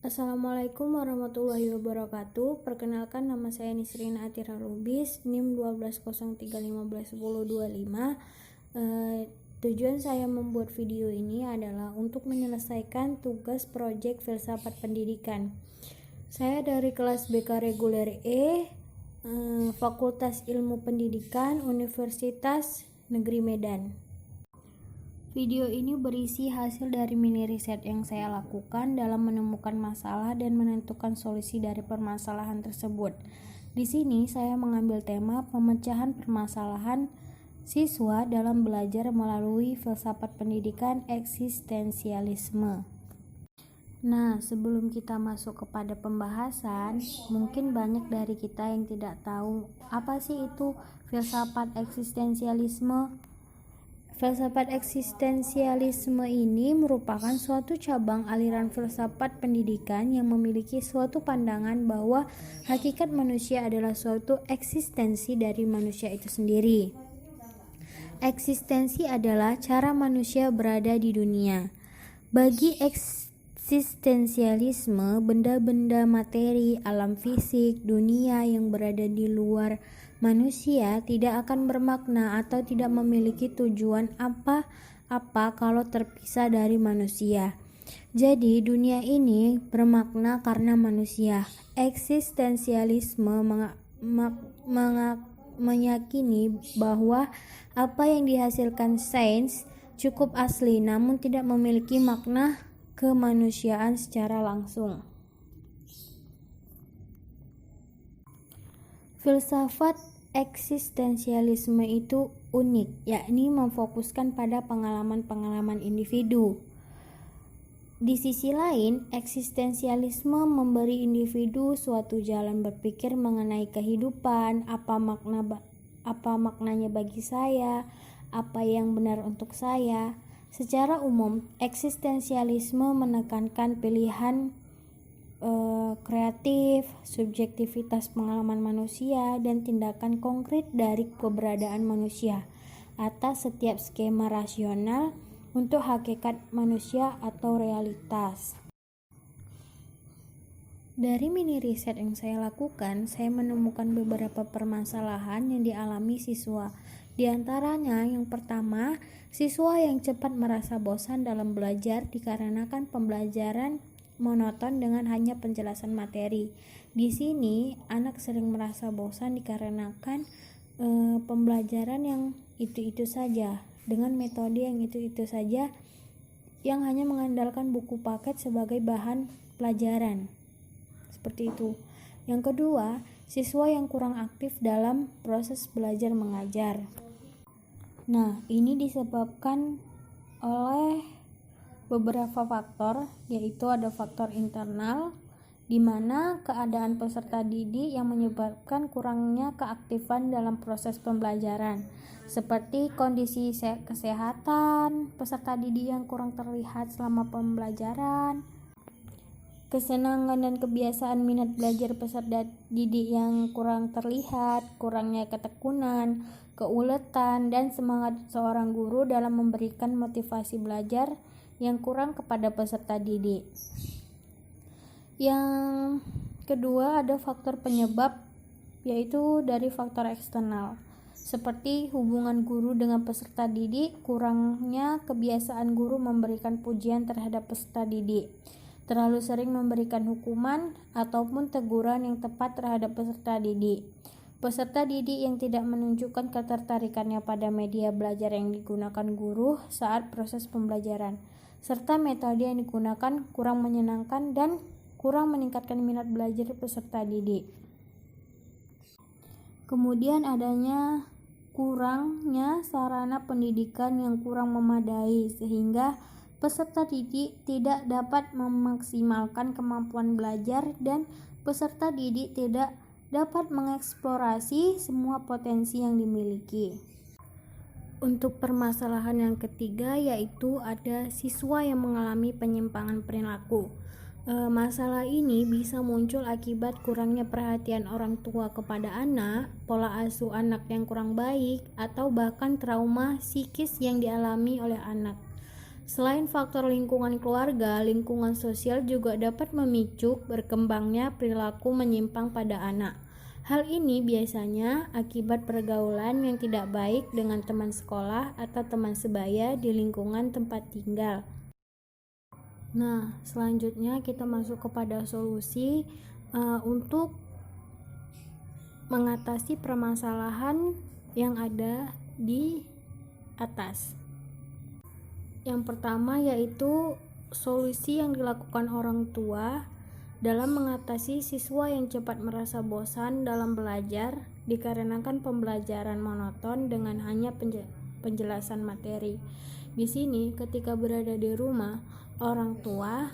Assalamualaikum warahmatullahi wabarakatuh. Perkenalkan, nama saya Nisrina Atira Lubis, NIM 1203151025. Tujuan saya membuat video ini adalah untuk menyelesaikan tugas proyek filsafat pendidikan. Saya dari kelas BK Reguler E, Fakultas Ilmu Pendidikan, Universitas Negeri Medan. Video ini berisi hasil dari mini riset yang saya lakukan dalam menemukan masalah dan menentukan solusi dari permasalahan tersebut. Di sini saya mengambil tema pemecahan permasalahan siswa dalam belajar melalui filsafat pendidikan eksistensialisme. Nah, sebelum kita masuk kepada pembahasan, mungkin banyak dari kita yang tidak tahu apa sih itu filsafat eksistensialisme. Filsafat eksistensialisme ini merupakan suatu cabang aliran filsafat pendidikan yang memiliki suatu pandangan bahwa hakikat manusia adalah suatu eksistensi dari manusia itu sendiri. Eksistensi adalah cara manusia berada di dunia. Bagi eksistensialisme, benda-benda materi, alam fisik, dunia yang berada di luar manusia tidak akan bermakna atau tidak memiliki tujuan apa-apa kalau terpisah dari manusia. Jadi dunia ini bermakna karena manusia. Eksistensialisme meyakini bahwa apa yang dihasilkan sains cukup asli namun tidak memiliki makna kemanusiaan secara langsung. Filsafat eksistensialisme itu unik, yakni memfokuskan pada pengalaman-pengalaman individu. Di sisi lain, eksistensialisme memberi individu suatu jalan berpikir mengenai kehidupan, apa maknanya bagi saya, apa yang benar untuk saya. Secara umum, eksistensialisme menekankan pilihan kreatif, subjektivitas pengalaman manusia, dan tindakan konkret dari keberadaan manusia atas setiap skema rasional untuk hakikat manusia atau realitas. Dari mini riset yang saya lakukan, saya menemukan beberapa permasalahan yang dialami siswa. Di antaranya, yang pertama, siswa yang cepat merasa bosan dalam belajar dikarenakan pembelajaran monoton dengan hanya penjelasan materi. Di sini anak sering merasa bosan dikarenakan pembelajaran yang itu-itu saja, dengan metode yang itu-itu saja, yang hanya mengandalkan buku paket sebagai bahan pelajaran. Seperti itu. Yang kedua, siswa yang kurang aktif dalam proses belajar mengajar. Nah, ini disebabkan oleh beberapa faktor, yaitu ada faktor internal, di mana keadaan peserta didik yang menyebabkan kurangnya keaktifan dalam proses pembelajaran, seperti kondisi kesehatan peserta didik yang kurang terlihat selama pembelajaran, kesenangan dan kebiasaan minat belajar peserta didik yang kurang terlihat, kurangnya ketekunan, keuletan, dan semangat seorang guru dalam memberikan motivasi belajar yang kurang kepada peserta didik. Yang kedua, ada faktor penyebab, yaitu dari faktor eksternal, seperti hubungan guru dengan peserta didik, kurangnya kebiasaan guru memberikan pujian terhadap peserta didik, terlalu sering memberikan hukuman ataupun teguran yang tepat terhadap peserta didik, peserta didik yang tidak menunjukkan ketertarikannya pada media belajar yang digunakan guru saat proses pembelajaran, serta metode yang digunakan kurang menyenangkan dan kurang meningkatkan minat belajar peserta didik. Kemudian adanya kurangnya sarana pendidikan yang kurang memadai sehingga peserta didik tidak dapat memaksimalkan kemampuan belajar dan peserta didik tidak dapat mengeksplorasi semua potensi yang dimiliki. Untuk permasalahan yang ketiga, yaitu ada siswa yang mengalami penyimpangan perilaku. Masalah ini bisa muncul akibat kurangnya perhatian orang tua kepada anak, pola asuh anak yang kurang baik, atau bahkan trauma psikis yang dialami oleh anak. Selain faktor lingkungan keluarga, lingkungan sosial juga dapat memicu berkembangnya perilaku menyimpang pada anak. Hal ini biasanya akibat pergaulan yang tidak baik dengan teman sekolah atau teman sebaya di lingkungan tempat tinggal. Nah, selanjutnya kita masuk kepada solusi untuk mengatasi permasalahan yang ada di atas. Yang pertama yaitu solusi yang dilakukan orang tua dalam mengatasi siswa yang cepat merasa bosan dalam belajar dikarenakan pembelajaran monoton dengan hanya penjelasan materi. Di sini ketika berada di rumah, orang tua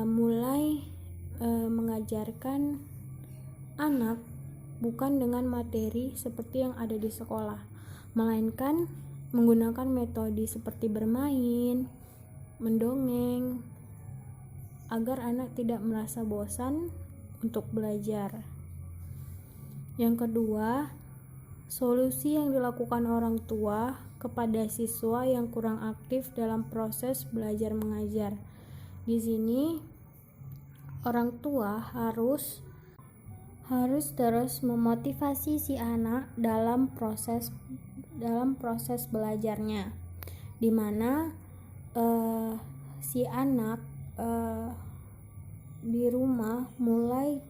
mulai mengajarkan anak bukan dengan materi seperti yang ada di sekolah, melainkan menggunakan metode seperti bermain, mendongeng, agar anak tidak merasa bosan untuk belajar. Yang kedua, solusi yang dilakukan orang tua kepada siswa yang kurang aktif dalam proses belajar mengajar. Di sini orang tua harus terus memotivasi si anak dalam proses belajarnya, di mana si anak di rumah mulai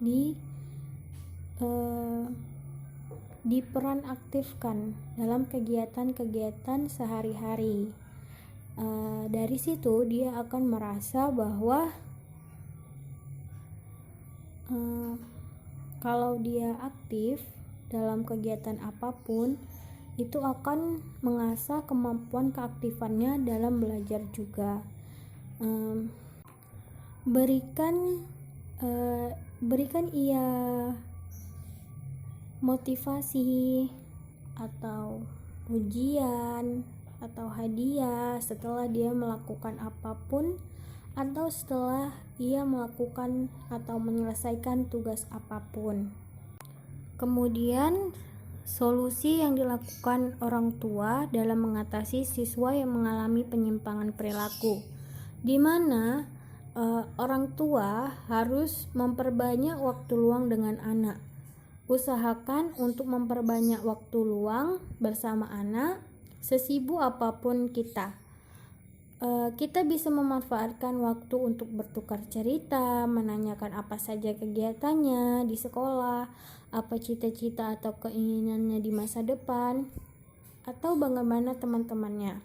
diperan aktifkan dalam kegiatan-kegiatan sehari-hari. Dari situ dia akan merasa bahwa kalau dia aktif dalam kegiatan apapun, itu akan mengasah kemampuan keaktifannya dalam belajar juga. Berikan ia motivasi atau ujian atau hadiah setelah dia melakukan apapun, atau setelah ia melakukan atau menyelesaikan tugas apapun. Kemudian solusi yang dilakukan orang tua dalam mengatasi siswa yang mengalami penyimpangan perilaku, di mana orang tua harus memperbanyak waktu luang dengan anak. Usahakan untuk memperbanyak waktu luang bersama anak sesibuk apapun kita. Kita bisa memanfaatkan waktu untuk bertukar cerita, menanyakan apa saja kegiatannya di sekolah, apa cita-cita atau keinginannya di masa depan, atau bagaimana teman-temannya.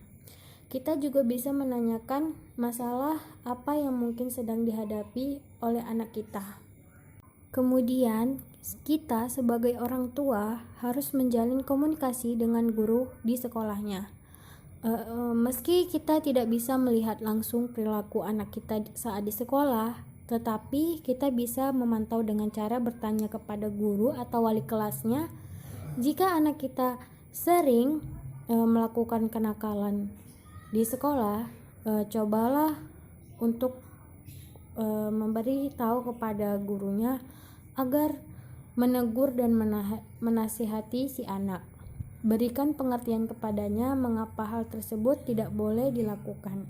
Kita juga bisa menanyakan masalah apa yang mungkin sedang dihadapi oleh anak kita. Kemudian, kita sebagai orang tua harus menjalin komunikasi dengan guru di sekolahnya. Meski kita tidak bisa melihat langsung perilaku anak kita saat di sekolah, tetapi kita bisa memantau dengan cara bertanya kepada guru atau wali kelasnya. Jika anak kita sering melakukan kenakalan di sekolah, cobalah untuk memberi tahu kepada gurunya agar menegur dan menasihati si anak. Berikan pengertian kepadanya mengapa hal tersebut tidak boleh dilakukan.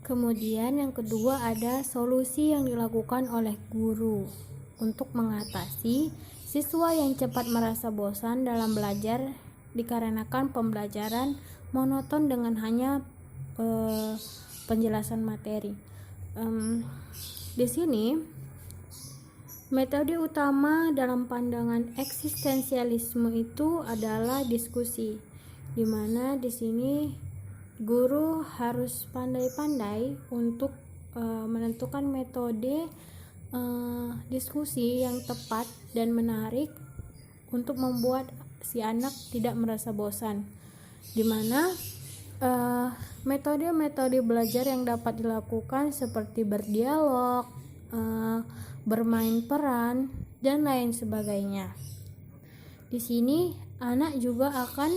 Kemudian yang kedua ada solusi yang dilakukan oleh guru untuk mengatasi siswa yang cepat merasa bosan dalam belajar dikarenakan pembelajaran monoton dengan hanya penjelasan materi. Di sini metode utama dalam pandangan eksistensialisme itu adalah diskusi, di mana di sini guru harus pandai-pandai untuk menentukan metode diskusi yang tepat dan menarik untuk membuat si anak tidak merasa bosan, di mana metode-metode belajar yang dapat dilakukan seperti berdialog, bermain peran, dan lain sebagainya. Di sini anak juga akan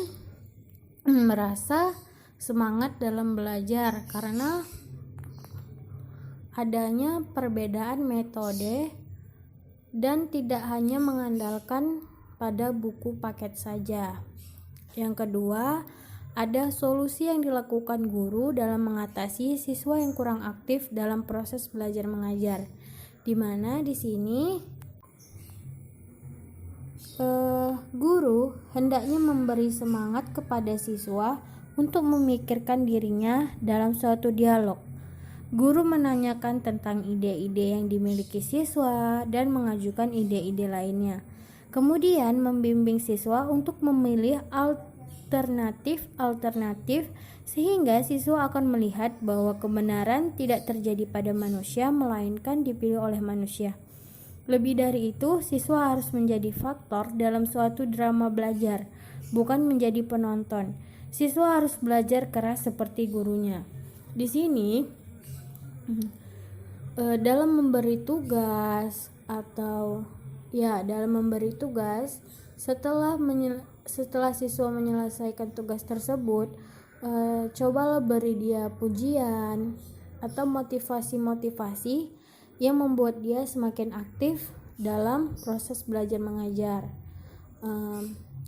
merasa semangat dalam belajar karena adanya perbedaan metode dan tidak hanya mengandalkan pada buku paket saja. Yang kedua ada solusi yang dilakukan guru dalam mengatasi siswa yang kurang aktif dalam proses belajar mengajar. Di mana di sini guru hendaknya memberi semangat kepada siswa untuk memikirkan dirinya dalam suatu dialog. Guru menanyakan tentang ide-ide yang dimiliki siswa dan mengajukan ide-ide lainnya. Kemudian membimbing siswa untuk memilih alternatif sehingga siswa akan melihat bahwa kebenaran tidak terjadi pada manusia melainkan dipilih oleh manusia. Lebih dari itu, siswa harus menjadi faktor dalam suatu drama belajar, bukan menjadi penonton. Siswa harus belajar keras seperti gurunya. Di sini, dalam memberi tugas setelah siswa menyelesaikan tugas tersebut, cobalah beri dia pujian atau motivasi yang membuat dia semakin aktif dalam proses belajar mengajar.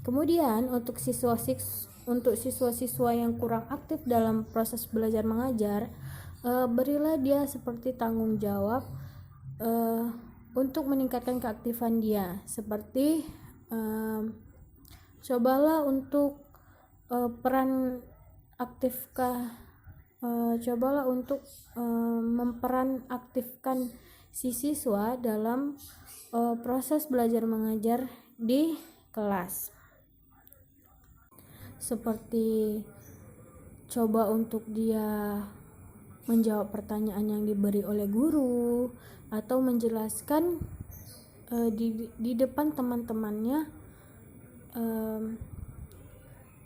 Kemudian untuk siswa-siswa yang kurang aktif dalam proses belajar mengajar, berilah dia seperti tanggung jawab untuk meningkatkan keaktifan dia, seperti cobalah untuk memperan aktifkan si siswa dalam proses belajar mengajar di kelas, seperti coba untuk dia menjawab pertanyaan yang diberi oleh guru atau menjelaskan di depan teman-temannya,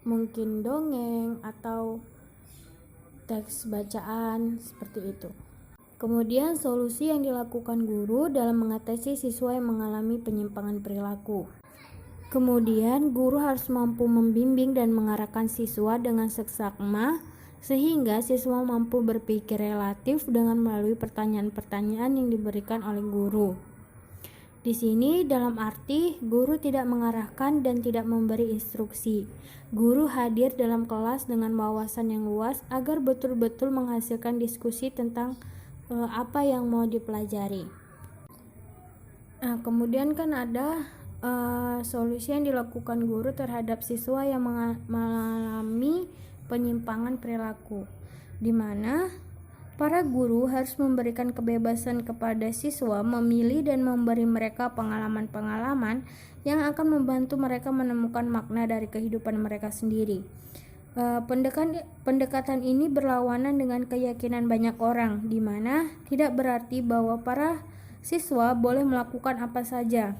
mungkin dongeng atau teks bacaan seperti itu. Kemudian solusi yang dilakukan guru dalam mengatasi siswa yang mengalami penyimpangan perilaku. Kemudian guru harus mampu membimbing dan mengarahkan siswa dengan seksama sehingga siswa mampu berpikir relatif dengan melalui pertanyaan-pertanyaan yang diberikan oleh guru. Di sini dalam arti guru tidak mengarahkan dan tidak memberi instruksi. Guru hadir dalam kelas dengan wawasan yang luas agar betul-betul menghasilkan diskusi tentang apa yang mau dipelajari. Nah, kemudian kan ada solusi yang dilakukan guru terhadap siswa yang mengalami penyimpangan perilaku, di mana para guru harus memberikan kebebasan kepada siswa memilih dan memberi mereka pengalaman-pengalaman yang akan membantu mereka menemukan makna dari kehidupan mereka sendiri. Pendekatan ini berlawanan dengan keyakinan banyak orang, di mana tidak berarti bahwa para siswa boleh melakukan apa saja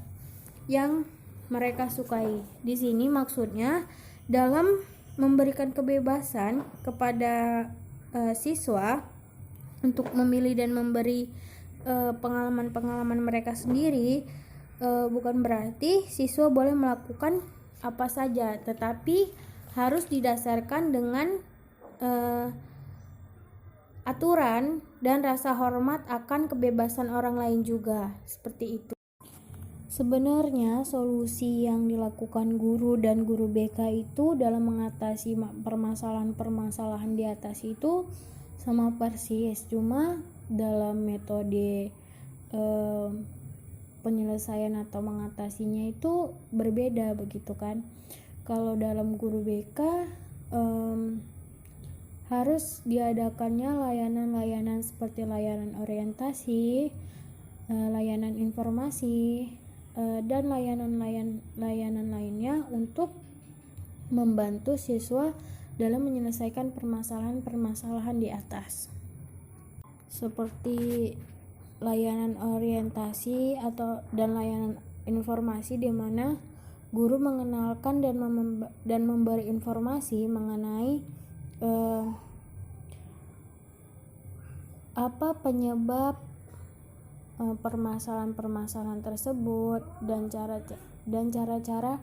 yang mereka sukai. Di sini maksudnya dalam memberikan kebebasan kepada siswa untuk memilih dan memberi pengalaman-pengalaman mereka sendiri, bukan berarti siswa boleh melakukan apa saja, tetapi harus didasarkan dengan aturan dan rasa hormat akan kebebasan orang lain juga, seperti itu. Sebenarnya solusi yang dilakukan guru dan guru BK itu dalam mengatasi permasalahan-permasalahan di atas itu sama persis, cuma dalam metode penyelesaian atau mengatasinya itu berbeda, begitu kan. Kalau dalam guru BK harus diadakannya layanan-layanan seperti layanan orientasi, layanan informasi, dan layanan lainnya untuk membantu siswa dalam menyelesaikan permasalahan-permasalahan di atas, seperti layanan orientasi dan layanan informasi, di mana guru mengenalkan dan memberi informasi mengenai apa penyebab permasalahan-permasalahan tersebut dan cara-cara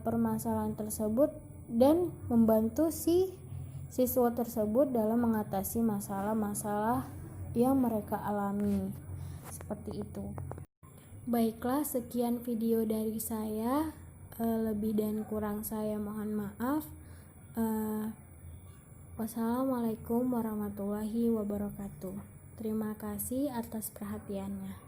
permasalahan tersebut, dan membantu si siswa tersebut dalam mengatasi masalah-masalah yang mereka alami, seperti itu. Baiklah, sekian video dari saya, lebih dan kurang saya mohon maaf. Wassalamualaikum warahmatullahi wabarakatuh. Terima kasih atas perhatiannya.